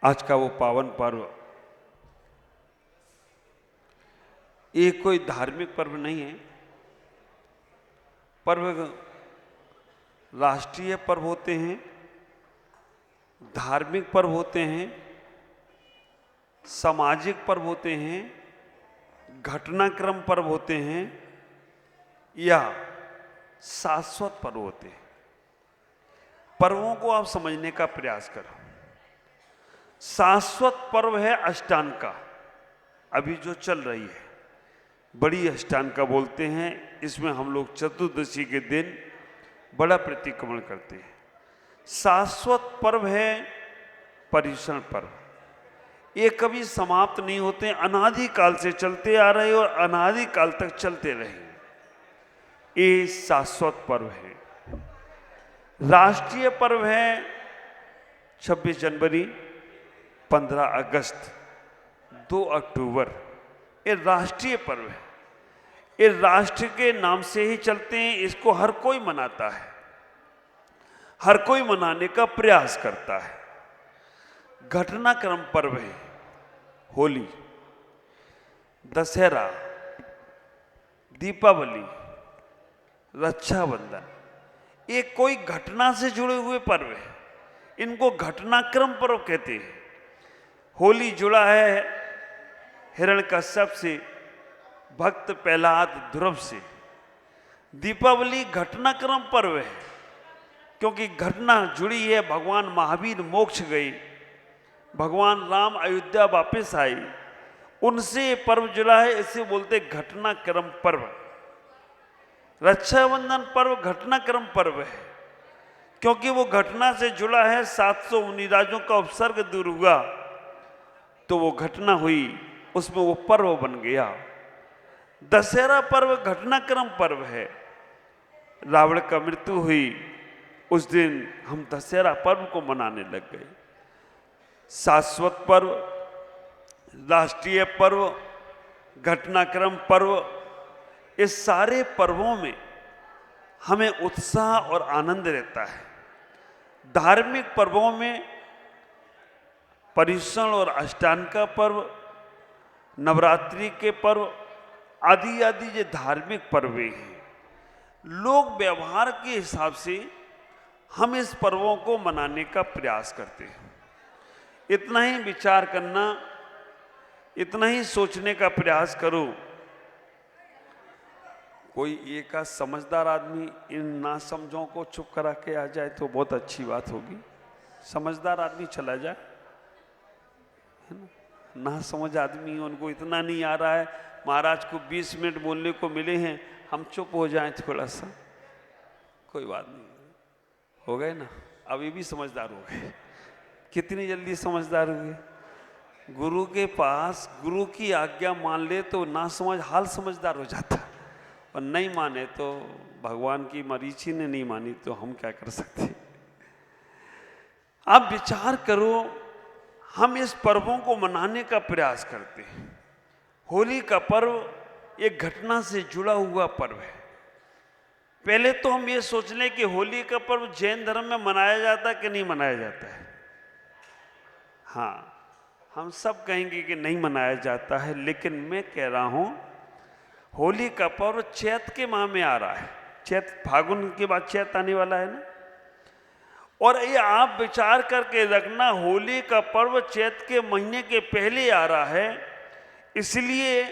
आज का वो पावन पर्व ये कोई धार्मिक पर्व नहीं है। पर्व राष्ट्रीय पर्व होते हैं, धार्मिक पर्व होते हैं, सामाजिक पर्व होते हैं, घटनाक्रम पर्व होते हैं या शाश्वत पर्व होते हैं। पर्वों को आप समझने का प्रयास करो। शाश्वत पर्व है अष्टांग का, अभी जो चल रही है बड़ी अष्टांग का बोलते हैं। इसमें हम लोग चतुर्दशी के दिन बड़ा प्रतिक्रमण करते हैं। शाश्वत पर्व है पर्युषण पर्व, ये कभी समाप्त नहीं होते, अनादि काल से चलते आ रहे और अनादि काल तक चलते रहेंगे। ये शाश्वत पर्व है। राष्ट्रीय पर्व है 26 जनवरी, 15 अगस्त, 2 अक्टूबर, ये राष्ट्रीय पर्व है। ये राष्ट्र के नाम से ही चलते हैं, इसको हर कोई मनाता है, हर कोई मनाने का प्रयास करता है। घटनाक्रम पर्व है होली, दशहरा, दीपावली, रक्षाबंधन, ये कोई घटना से जुड़े हुए पर्व है, इनको घटनाक्रम पर्व कहते हैं। होली जुड़ा है हिरण्यकश्यप से, भक्त प्रहलाद ध्रुव से। दीपावली घटनाक्रम पर्व है क्योंकि घटना जुड़ी है, भगवान महावीर मोक्ष गए, भगवान राम अयोध्या वापस आए, उनसे ये पर्व जुड़ा है, इसे बोलते घटनाक्रम पर्व। रक्षाबंधन पर्व घटनाक्रम पर्व है क्योंकि वो घटना से जुड़ा है। 700 मुनिराजों का उपसर्ग दूर हुआ तो वो घटना हुई, उसमें वो पर्व बन गया। दशहरा पर्व घटनाक्रम पर्व है। रावण का मृत्यु हुई, उस दिन हम दशहरा पर्व को मनाने लग गए। शाश्वत पर्व, राष्ट्रीय पर्व, घटनाक्रम पर्व, इस सारे पर्वों में हमें उत्साह और आनंद रहता है। धार्मिक पर्वों में पर्युषण और अष्टांग का पर्व, नवरात्रि के पर्व आदि आदि ये धार्मिक पर्व हैं। लोक व्यवहार के हिसाब से हम इस पर्वों को मनाने का प्रयास करते हैं। इतना ही विचार करना, इतना ही सोचने का प्रयास करो। कोई एक समझदार आदमी इन नासमझों को चुप करा के आ जाए तो बहुत अच्छी बात होगी। समझदार आदमी चला जाए, है ना। ना समझ आदमी, उनको इतना नहीं आ रहा है, महाराज को 20 मिनट बोलने को मिले हैं, हम चुप हो जाएं थोड़ा सा, कोई बात नहीं, हो गए ना। अब ये भी समझदार हो गए। कितनी जल्दी समझदार हुए। गुरु के पास गुरु की आज्ञा मान ले तो ना समझ हाल समझदार हो जाता, और नहीं माने तो भगवान की मरीची ने नहीं मानी तो हम क्या कर सकते। आप विचार करो, हम इस पर्वों को मनाने का प्रयास करते हैं। होली का पर्व एक घटना से जुड़ा हुआ पर्व है। पहले तो हम ये सोच लें कि होली का पर्व जैन धर्म में मनाया जाता है कि नहीं मनाया जाता है। हाँ, हम सब कहेंगे कि नहीं मनाया जाता है, लेकिन मैं कह रहा हूं होली का पर्व चैत के माह में आ रहा है। चैत, फागुन के बाद चैत आने वाला है ना। और ये आप विचार करके रखना, होली का पर्व चैत के महीने के पहले आ रहा है, इसलिए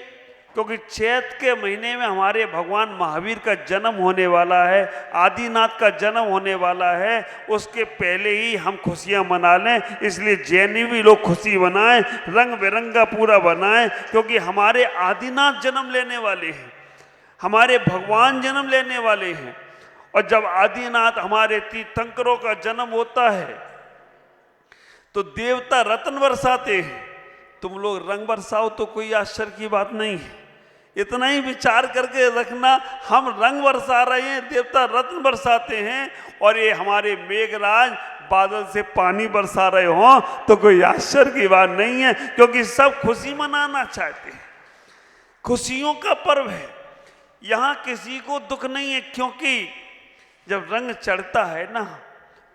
क्योंकि चैत के महीने में हमारे भगवान महावीर का जन्म होने वाला है, आदिनाथ का जन्म होने वाला है। उसके पहले ही हम खुशियां मना लें, इसलिए जैनी भी लोग खुशी मनाएं, रंग बिरंगा पूरा बनाएं, क्योंकि हमारे आदिनाथ जन्म लेने वाले हैं, हमारे भगवान जन्म लेने वाले हैं। और जब आदिनाथ हमारे तीर्थंकरों का जन्म होता है तो देवता रत्न बरसाते हैं। तुम लोग रंग बरसाओ तो कोई आश्चर्य की बात नहीं है। इतना ही विचार करके रखना, हम रंग बरसा रहे हैं, देवता रत्न बरसाते हैं, और ये हमारे मेघराज बादल से पानी बरसा रहे हो तो कोई आश्चर्य की बात नहीं है, क्योंकि सब खुशी मनाना चाहते हैं। खुशियों का पर्व है, यहां किसी को दुख नहीं है, क्योंकि जब रंग चढ़ता है ना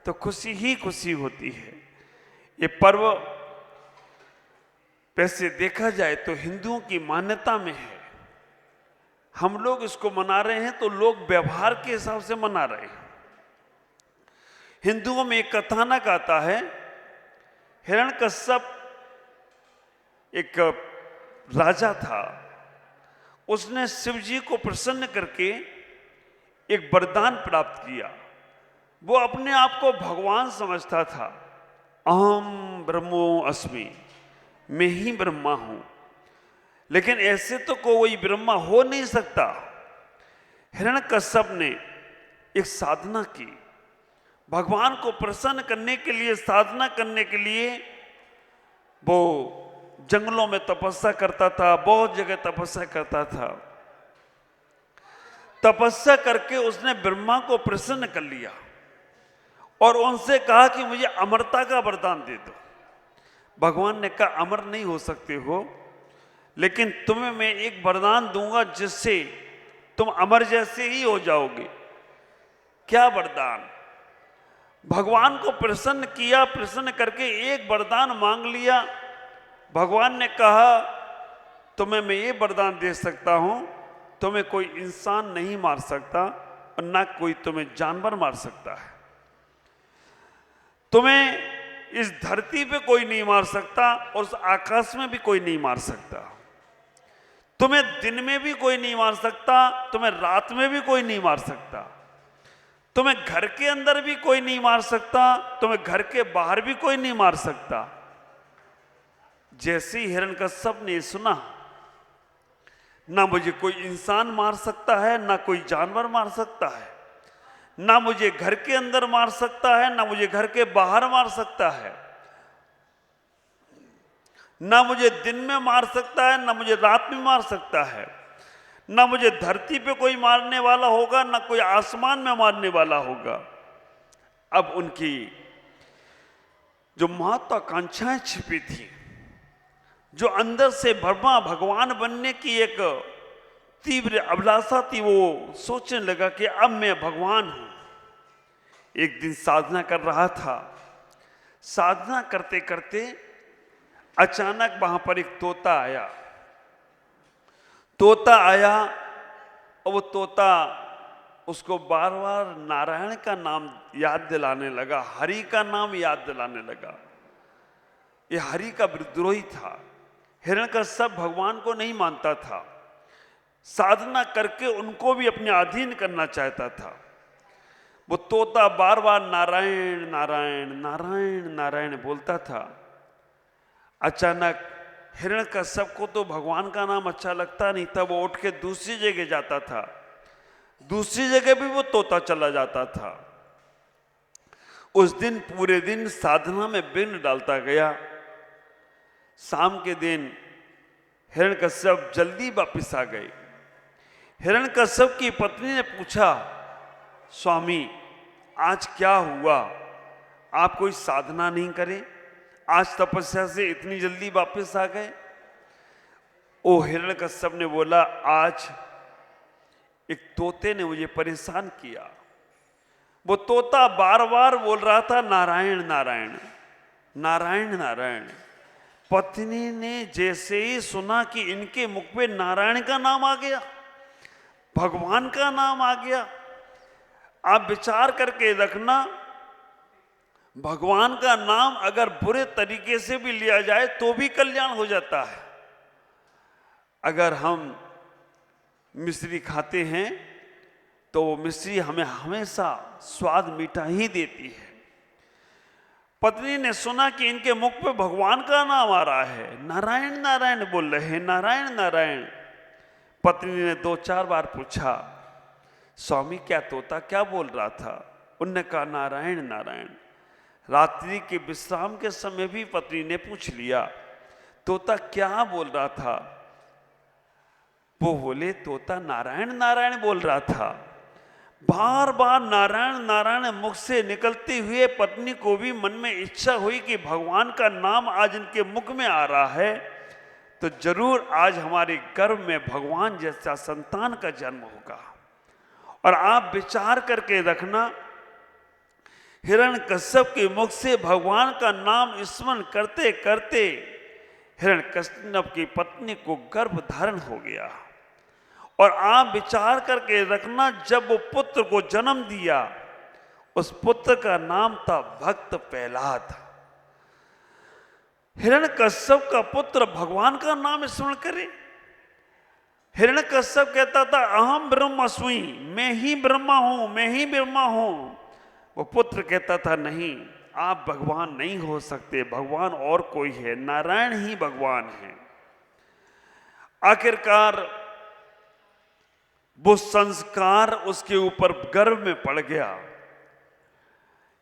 तो खुशी ही खुशी होती है। ये पर्व वैसे देखा जाए तो हिंदुओं की मान्यता में है, हम लोग इसको मना रहे हैं तो लोग व्यवहार के हिसाब से मना रहे हैं। हिंदुओं में एक कथानक आता है, हिरण्यकश्यप एक राजा था, उसने शिव जी को प्रसन्न करके एक वरदान प्राप्त किया। वो अपने आप को भगवान समझता था, अहम ब्रह्मो अस्मि, मैं ही ब्रह्मा हूं। लेकिन ऐसे तो कोई ब्रह्मा हो नहीं सकता। हिरण्यकश्यप ने एक साधना की, भगवान को प्रसन्न करने के लिए, साधना करने के लिए वो जंगलों में तपस्या करता था, बहुत जगह तपस्या करता था। तपस्या करके उसने ब्रह्मा को प्रसन्न कर लिया और उनसे कहा कि मुझे अमरता का वरदान दे दो। भगवान ने कहा, अमर नहीं हो सकते हो, लेकिन तुम्हें मैं एक वरदान दूंगा जिससे तुम अमर जैसे ही हो जाओगे। क्या वरदान? भगवान को प्रसन्न किया, प्रसन्न करके एक वरदान मांग लिया। भगवान ने कहा, तुम्हें मैं ये वरदान दे सकता हूं, तुम्हें कोई इंसान नहीं मार सकता और ना कोई तुम्हें जानवर मार सकता है। तुम्हें इस धरती पे कोई नहीं मार सकता और उस आकाश में भी कोई नहीं मार सकता। तुम्हें दिन में भी कोई नहीं मार सकता, तुम्हें रात में भी कोई नहीं मार सकता, तुम्हें घर के अंदर भी कोई नहीं मार सकता, तुम्हें घर के बाहर भी कोई नहीं मार सकता। जैसे ही हिरण्यकश्यप ने सुना, ना मुझे कोई इंसान मार सकता है, ना कोई जानवर मार सकता है, ना मुझे घर के अंदर मार सकता है, ना मुझे घर के बाहर मार सकता है, ना मुझे दिन में मार सकता है, ना मुझे रात में मार सकता है, ना मुझे धरती पे कोई मारने वाला होगा, ना कोई आसमान में मारने वाला होगा। अब उनकी जो महत्वाकांक्षाएं छिपी थी, जो अंदर से ब्रह्मा भगवान बनने की एक तीव्र अभिलाषा थी, वो सोचने लगा कि अब मैं भगवान हूं। एक दिन साधना कर रहा था, साधना करते करते अचानक वहां पर एक तोता आया। तोता आया और वो तोता उसको बार बार नारायण का नाम याद दिलाने लगा, हरि का नाम याद दिलाने लगा। ये हरि का विद्रोही था। हिरण्यकश्यप भगवान को नहीं मानता था, साधना करके उनको भी अपने अधीन करना चाहता था। वो तोता बार बार नारायण नारायण नारायण नारायण बोलता था। अचानक हिरण्यकश्यप को तो भगवान का नाम अच्छा लगता नहीं था, वो उठ के दूसरी जगह जाता था, दूसरी जगह भी वो तोता चला जाता था। उस दिन पूरे दिन साधना में विघ्न डालता गया। शाम के दिन हिरण्यकश्यप जल्दी वापस आ गए। हिरण्यकश्यप की पत्नी ने पूछा, स्वामी आज क्या हुआ, आप कोई साधना नहीं करे, आज तपस्या से इतनी जल्दी वापस आ गए? ओ हिरण्यकश्यप ने बोला, आज एक तोते ने मुझे परेशान किया। वो तोता बार बार बोल रहा था नारायण नारायण नारायण नारायण। पत्नी ने जैसे ही सुना कि इनके मुख पे नारायण का नाम आ गया, भगवान का नाम आ गया, आप विचार करके रखना, भगवान का नाम अगर बुरे तरीके से भी लिया जाए तो भी कल्याण हो जाता है। अगर हम मिश्री खाते हैं तो वो मिश्री हमें हमेशा स्वाद मीठा ही देती है। पत्नी ने सुना कि इनके मुख पे भगवान का नाम आ रहा है, नारायण नारायण बोल रहे हैं, नारायण नारायण। पत्नी ने 2-4 बार पूछा, स्वामी क्या तोता क्या बोल रहा था? उनने कहा नारायण नारायण। रात्रि के विश्राम के समय भी पत्नी ने पूछ लिया, तोता क्या बोल रहा था? वो बोले, तोता नारायण नारायण बोल रहा था। बार बार नारायण नारायण मुख से निकलते हुए पत्नी को भी मन में इच्छा हुई कि भगवान का नाम आज इनके मुख में आ रहा है तो जरूर आज हमारे गर्भ में भगवान जैसा संतान का जन्म होगा। और आप विचार करके रखना, हिरण्यकश्यप के मुख से भगवान का नाम स्मरण करते करते हिरण्यकश्यप की पत्नी को गर्भ धारण हो गया। और आप विचार करके रखना, जब वो पुत्र को जन्म दिया, उस पुत्र का नाम था भक्त प्रहलाद। हिरण्यकश्यप का पुत्र भगवान का नाम स्मरण करे। हिरण्यकश्यप कहता था अहम ब्रह्मास्मि, मैं ही ब्रह्मा हूं, मैं ही ब्रह्मा हूं। वो पुत्र कहता था नहीं, आप भगवान नहीं हो सकते, भगवान और कोई है, नारायण ही भगवान है। आखिरकार वो संस्कार उसके ऊपर गर्भ में पड़ गया।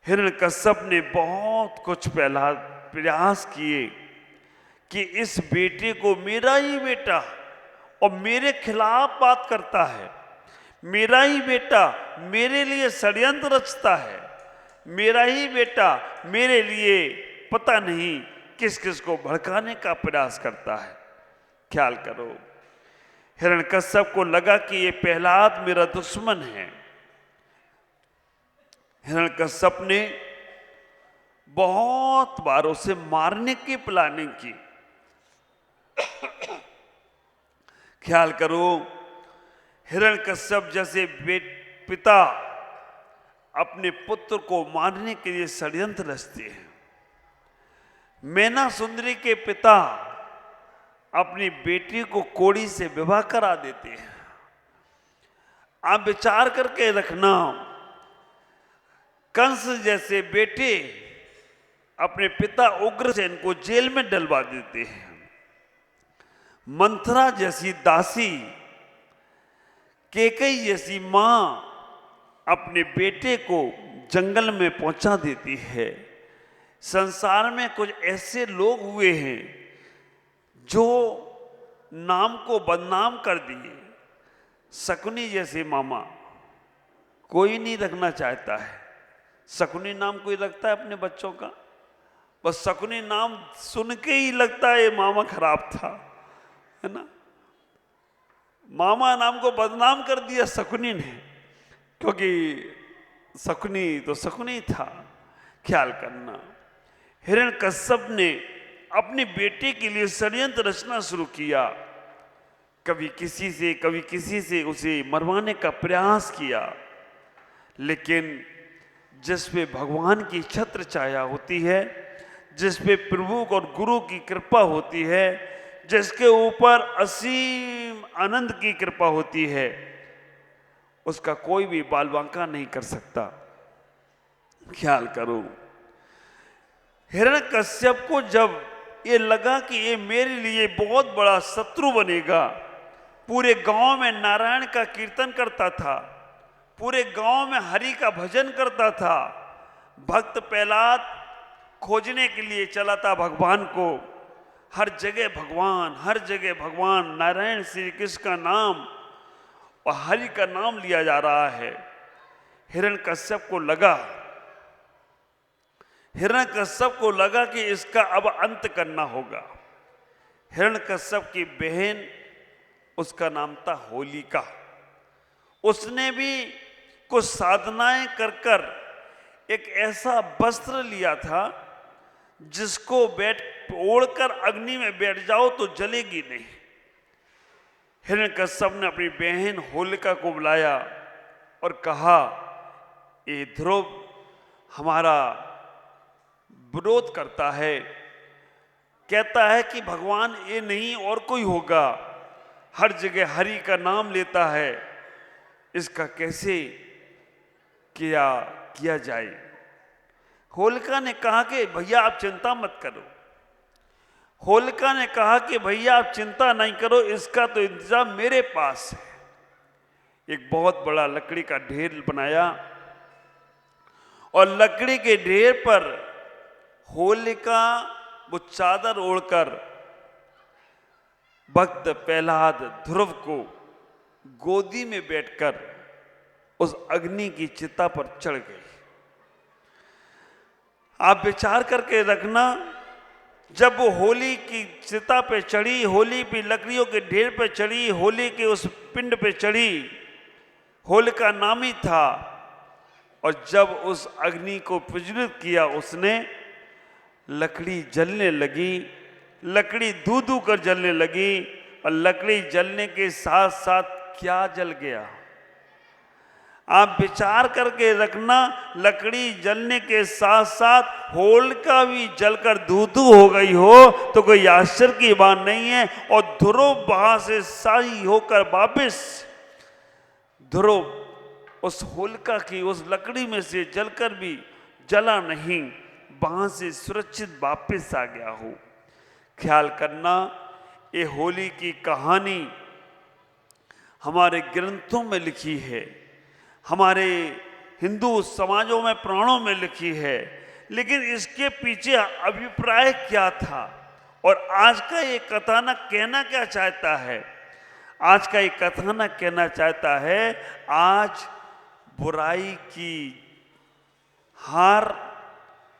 हिरण्यकश्यप ने बहुत कुछ पहला प्रयास किए कि इस बेटे को, मेरा ही बेटा और मेरे खिलाफ बात करता है, मेरा ही बेटा मेरे लिए षड्यंत्र रचता है, मेरा ही बेटा मेरे लिए पता नहीं किस किस को भड़काने का प्रयास करता है। ख्याल करो, हिरण्यकश्यप को लगा कि ये प्रहलाद मेरा दुश्मन है। हिरण्यकश्यप ने बहुत बार उसे मारने की प्लानिंग की। ख्याल करो, हिरण्यकश्यप जैसे पिता अपने पुत्र को मारने के लिए षड्यंत्र रचते हैं। मैना सुंदरी के पिता अपनी बेटी को कोड़ी से विवाह करा देते हैं। आप विचार करके रखना, कंस जैसे बेटे अपने पिता उग्रसेन को जेल में डलवा देते हैं। मंथरा जैसी दासी, केकई जैसी मां अपने बेटे को जंगल में पहुंचा देती है। संसार में कुछ ऐसे लोग हुए हैं जो नाम को बदनाम कर दिए। शकुनी जैसे मामा, कोई नहीं रखना चाहता है। शकुनी नाम कोई रखता है अपने बच्चों का? बस शकुनी नाम सुन के ही लगता है ये मामा खराब था, है ना। मामा नाम को बदनाम कर दिया शकुनी ने, क्योंकि शकुनी तो शकुनी था। ख्याल करना, हिरण्यकश्यप ने अपनी बेटे के लिए षड्यंत्र रचना शुरू किया। कभी किसी से उसे मरवाने का प्रयास किया। लेकिन जिस पे भगवान की छत्र छाया होती है, जिस पे प्रभु और गुरु की कृपा होती है, जिसके ऊपर असीम आनंद की कृपा होती है, उसका कोई भी बाल बांका नहीं कर सकता। ख्याल करो, हिरण्यकश्यप को जब ये लगा कि ये मेरे लिए बहुत बड़ा शत्रु बनेगा, पूरे गांव में नारायण का कीर्तन करता था, पूरे गांव में हरि का भजन करता था, भक्त प्रहलाद खोजने के लिए चला था भगवान को। हर जगह भगवान, हर जगह भगवान, नारायण श्री कृष्ण का नाम और हरि का नाम लिया जा रहा है। हिरण्यकश्यप को लगा कि इसका अब अंत करना होगा। हिरण्यकश्यप की बहन, उसका नाम था होलिका, उसने भी कुछ साधनाएं कर एक ऐसा वस्त्र लिया था जिसको ओढ़कर अग्नि में बैठ जाओ तो जलेगी नहीं। हिरण्यकश्यप ने अपनी बहन होलिका को बुलाया और कहा, ये ध्रुव हमारा विरोध करता है, कहता है कि भगवान ये नहीं और कोई होगा, हर जगह हरि का नाम लेता है, इसका कैसे किया जाए। होलिका ने कहा कि भैया आप चिंता मत करो। होलिका ने कहा कि भैया आप चिंता नहीं करो, इसका तो इंतजाम मेरे पास है। एक बहुत बड़ा लकड़ी का ढेर बनाया और लकड़ी के ढेर पर होलिका वो चादर ओढ़कर भक्त प्रहलाद ध्रुव को गोदी में बैठकर उस अग्नि की चिता पर चढ़ गई। आप विचार करके रखना, जब वो होली की चिता पे चढ़ी, होली पे लकड़ियों के ढेर पे चढ़ी, होली के उस पिंड पे चढ़ी, होलिका नामी था, और जब उस अग्नि को प्रज्वलित किया उसने, लकड़ी जलने लगी, लकड़ी धू धू कर जलने लगी और लकड़ी जलने के साथ साथ क्या जल गया? आप विचार करके रखना, लकड़ी जलने के साथ साथ होलिका भी जलकर धू धू हो गई हो तो कोई आश्चर्य की बात नहीं है। और ध्रुव वहां से सही होकर वापिस ध्रुव उस होलिका की उस लकड़ी में से जलकर भी जला नहीं, वहां से सुरक्षित वापस आ गया हो। ख्याल करना, ये होली की कहानी हमारे ग्रंथों में लिखी है, हमारे हिंदू समाजों में, पुराणों में लिखी है, लेकिन इसके पीछे अभिप्राय क्या था और आज का ये कथानक कहना क्या चाहता है? आज का ये कथानक कहना चाहता है, आज बुराई की हार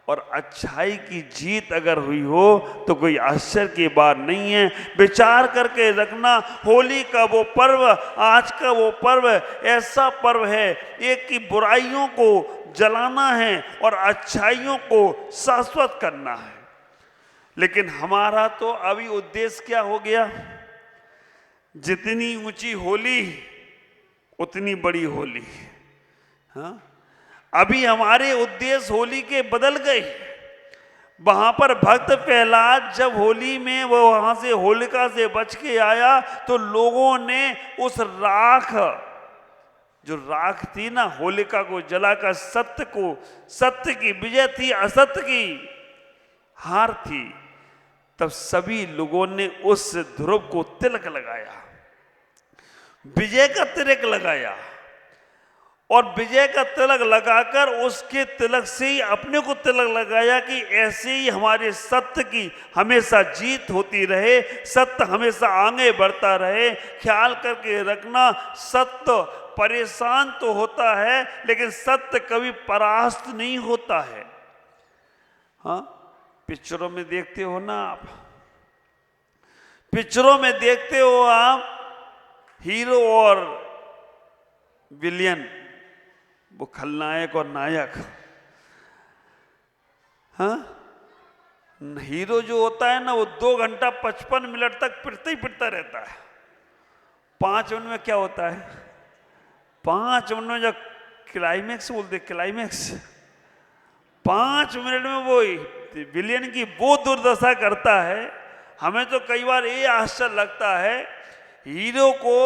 और अच्छाई की जीत अगर हुई हो तो कोई आश्चर्य की बात नहीं है। विचार करके रखना, होली का वो पर्व, आज का वो पर्व ऐसा पर्व है, एक की बुराइयों को जलाना है और अच्छाइयों को शाश्वत करना है। लेकिन हमारा तो अभी उद्देश्य क्या हो गया? जितनी ऊंची होली उतनी बड़ी होली। हाँ, अभी हमारे उद्देश्य होली के बदल गए। वहां पर भक्त प्रहलाद जब होली में वो वहां से होलिका से बच के आया तो लोगों ने उस राख, जो राख थी ना, होलिका को जलाकर सत्य की विजय थी, असत्य की हार थी, तब सभी लोगों ने उस ध्रुव को तिलक लगाया, विजय का तिलक लगाया। और विजय का तिलक लगाकर उसके तिलक से ही अपने को तिलक लगाया कि ऐसे ही हमारे सत्य की हमेशा जीत होती रहे, सत्य हमेशा आगे बढ़ता रहे। ख्याल करके रखना, सत्य परेशान तो होता है लेकिन सत्य कभी परास्त नहीं होता है। हाँ, पिक्चरों में देखते हो ना आप, पिक्चरों में देखते हो आप, हीरो और विलियन, वो खलनायक और नायक। हाँ, हीरो जो होता है ना, वो 2 घंटा 55 मिनट तक पिटता ही पिटता रहता है। 5 मिनट में क्या होता है? 5 मिनट में जब क्लाइमैक्स बोलते, क्लाइमैक्स 5 मिनट में वो विलियन की वो दुर्दशा करता है। हमें तो कई बार ये आश्चर्य लगता है, हीरो को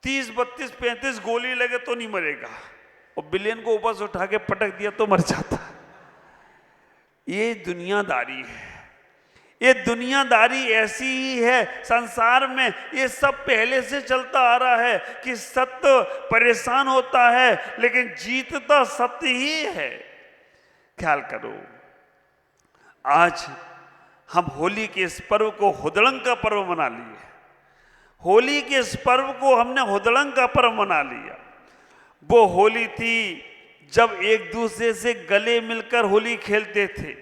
30, 32, 35 गोली लगे तो नहीं मरेगा, और विलेन को ऊपर से उठा के पटक दिया तो मर जाता है। ये दुनियादारी है, ये दुनियादारी ऐसी ही है संसार में। ये सब पहले से चलता आ रहा है कि सत्य परेशान होता है लेकिन जीतता सत्य ही है। ख्याल करो, आज हम होली के इस पर्व को हुदड़ंग का पर्व मना लिए। होली के इस पर्व को हमने हुदड़ंग का पर्व मना लिया। वो होली थी जब एक दूसरे से गले मिलकर होली खेलते थे।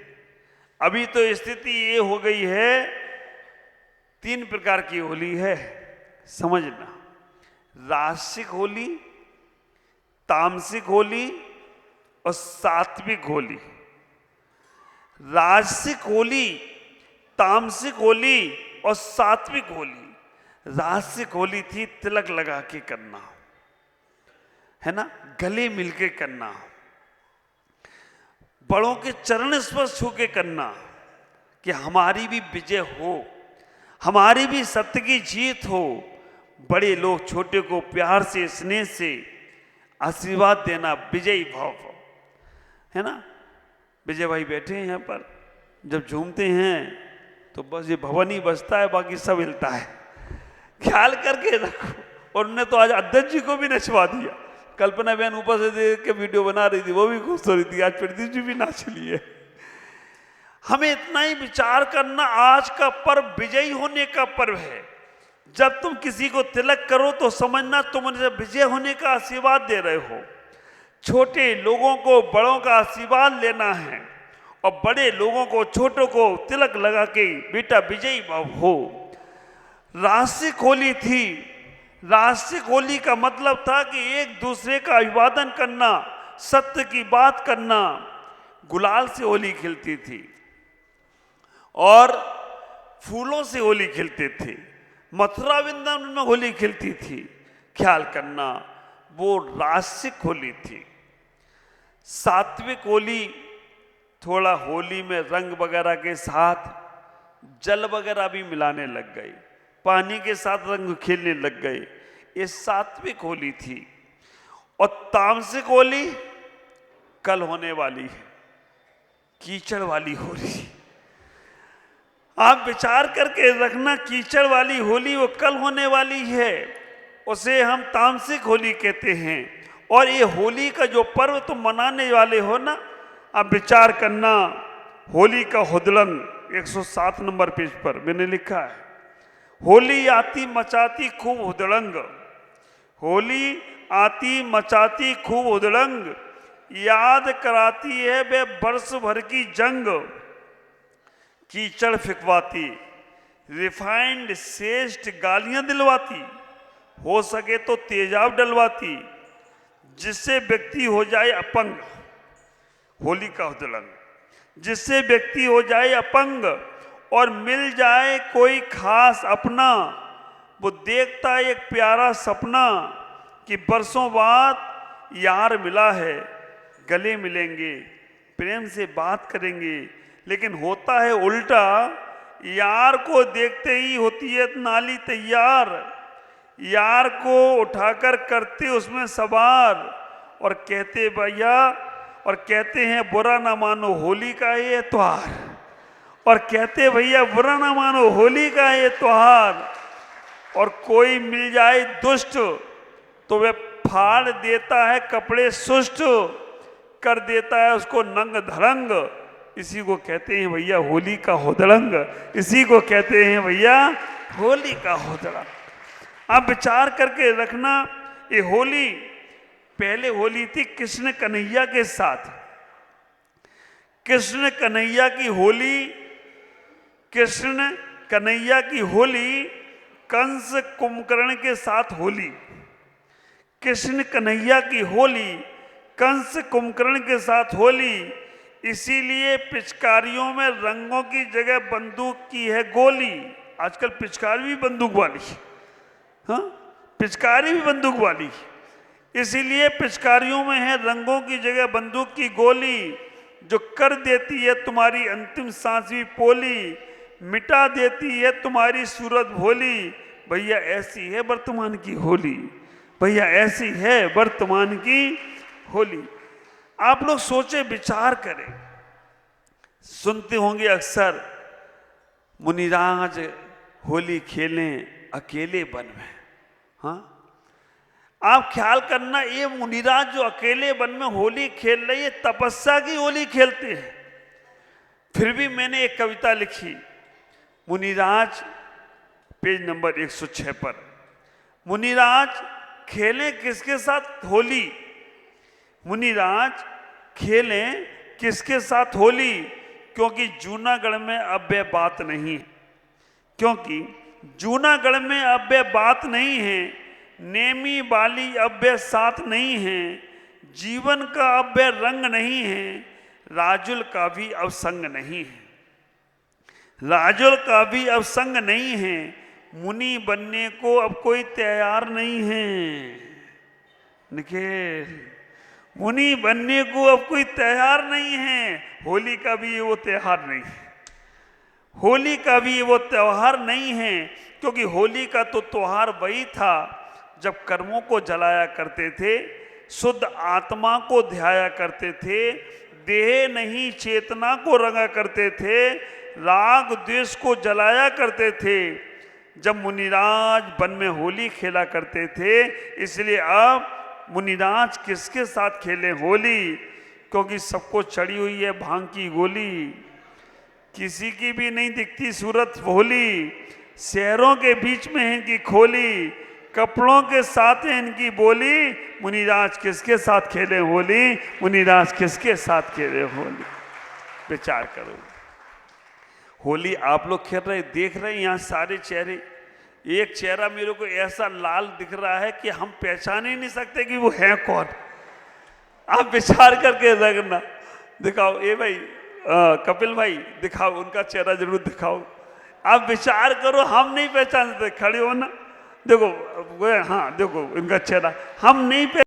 अभी तो स्थिति ये हो गई है, 3 प्रकार की होली है, समझना। राजसिक होली, तामसिक होली और सात्विक होली। राजसिक होली, तामसिक होली और सात्विक होली। राजसिक होली थी तिलक लगा के करना, है ना, गले मिलके करना, बड़ों के चरण स्पर्श छू के करना कि हमारी भी विजय हो, हमारी भी सत्य की जीत हो। बड़े लोग छोटे को प्यार से, स्नेह से आशीर्वाद देना, विजयी भाव, है ना। विजय भाई बैठे हैं यहाँ पर, जब झूमते हैं तो बस ये भवन ही बजता है, बाकी सब हिलता है। ख्याल करके रखो। और उन्होंने तो आज अध्यक्ष जी को भी नचवा दिया। कल्पना बहन ऊपर से देख के वीडियो बना रही थी, वो भी खुश हो रही थी, आज प्रदीप जी भी नाच लिए। हमें इतना ही विचार करना, आज का पर्व विजयी होने का पर्व है। जब तुम किसी को तिलक करो तो समझना तुम उन्हें विजय होने का आशीर्वाद दे रहे हो। छोटे लोगों को बड़ों का आशीर्वाद लेना है और बड़े लोगों को छोटों को तिलक लगा के बेटा विजयी हो। राजसिक होली थी। राजसिक होली का मतलब था कि एक दूसरे का अभिवादन करना, सत्य की बात करना। गुलाल से होली खिलती थी। और फूलों से होली खेलते थे। मथुरा वृंदावन में होली खेलती थी। ख्याल करना, वो रासिक होली थी। सात्विक होली थोड़ा होली में रंग वगैरह के साथ जल वगैरह भी मिलाने लग गए, पानी के साथ रंग खेलने लग गए। ये सात्विक होली थी। और तामसिक होली कल होने वाली है, कीचड़ वाली होली। आप विचार करके रखना, कीचड़ वाली होली वो कल होने वाली है, उसे हम तामसिक होली कहते हैं। और ये होली का जो पर्व तुम मनाने वाले हो ना, आप विचार करना, होली का हुदड़ंग 107 नंबर पेज पर मैंने लिखा है, होली आती मचाती खूब हुदड़ंग, होली आती मचाती खूब हुदड़ंग, याद कराती है वे वर्ष भर की जंग, कीचड़ फिकवाती, रिफाइंड श्रेष्ठ गालियां दिलवाती, हो सके तो तेजाब डलवाती, जिससे व्यक्ति हो जाए अपंग। होली का हुदड़ंग, जिससे व्यक्ति हो जाए अपंग और मिल जाए कोई खास अपना, वो देखता एक प्यारा सपना कि बरसों बाद यार मिला है, गले मिलेंगे, प्रेम से बात करेंगे। लेकिन होता है उल्टा, यार को देखते ही होती है नाली तैयार, यार को उठाकर करते उसमें सवार और कहते भैया, और कहते हैं बुरा ना मानो होली का ये त्योहार, और कहते भैया बुरा ना मानो होली का ये त्योहार। और कोई मिल जाए दुष्ट तो वह फाड़ देता है कपड़े सुष्ट, कर देता है उसको नंग धड़ंग। इसी को कहते हैं भैया होली का हुदड़ंग, इसी को कहते हैं भैया होली का हुदड़ंग। आप विचार करके रखना, ये होली पहले होली थी कृष्ण कन्हैया के साथ। कृष्ण कन्हैया की होली, कृष्ण कन्हैया की होली कंस कुंभकर्ण के साथ होली। कृष्ण कन्हैया की होली कंस कुंभकर्ण के साथ होली। इसीलिए पिचकारियों में रंगों की जगह बंदूक की है गोली। आजकल पिचकारी भी बंदूक वाली, हाँ, पिचकारी भी बंदूक वाली। इसीलिए पिचकारियों में है रंगों की जगह बंदूक की गोली, जो कर देती है तुम्हारी अंतिम सांस भी पोली, मिटा देती है तुम्हारी सूरत भोली। भैया ऐसी है वर्तमान की होली, भैया ऐसी है वर्तमान की होली। आप लोग सोचे विचार करें, सुनते होंगे अक्सर मुनिराज होली खेलें अकेले वन में। हाँ, आप ख्याल करना, ये मुनिराज जो अकेले वन में होली खेल रहे, ये तपस्या की होली खेलते हैं। फिर भी मैंने एक कविता लिखी मुनिराज, पेज नंबर 106 पर। मुनिराज खेलें किसके साथ होली, मुनिराज खेलें किसके साथ होली, क्योंकि जूनागढ़ में अब वह बात नहीं है, क्योंकि जूनागढ़ में अब वह बात नहीं है, नेमी बाली अब वह साथ नहीं है, जीवन का अब वह रंग नहीं है, राजुल का भी अब संग नहीं है, राजुल का भी अब संग नहीं है, मुनि बनने को अब कोई तैयार नहीं है। निखिल, मुनि बनने को अब कोई तैयार नहीं है। होली का भी वो त्योहार नहीं है, होली का भी वो त्योहार नहीं है, क्योंकि होली का तो त्योहार वही था जब कर्मों को जलाया करते थे, शुद्ध आत्मा को ध्याया करते थे, देह नहीं चेतना को रंगा करते थे, राग द्वेष को जलाया करते थे, जब मुनिराज वन में होली खेला करते थे। इसलिए अब मुनिराज किसके साथ खेले होली, क्योंकि सबको चढ़ी हुई है भांग की गोली, किसी की भी नहीं दिखती सूरत होली, शहरों के बीच में है इनकी खोली, कपड़ों के साथ है इनकी बोली, मुनिराज किसके साथ खेले होली, मुनिराज किसके साथ खेले होली। विचार करो, होली आप लोग खेल रहे, देख रहे हैं यहाँ सारे चेहरे, एक चेहरा मेरे को ऐसा लाल दिख रहा है कि हम पहचान ही नहीं सकते कि वो है कौन। आप विचार करके रखना, दिखाओ, ए भाई कपिल भाई दिखाओ, उनका चेहरा जरूर दिखाओ। आप विचार करो, हम नहीं पहचानते, खड़े हो ना, देखो वो, हाँ देखो उनका चेहरा हम नहीं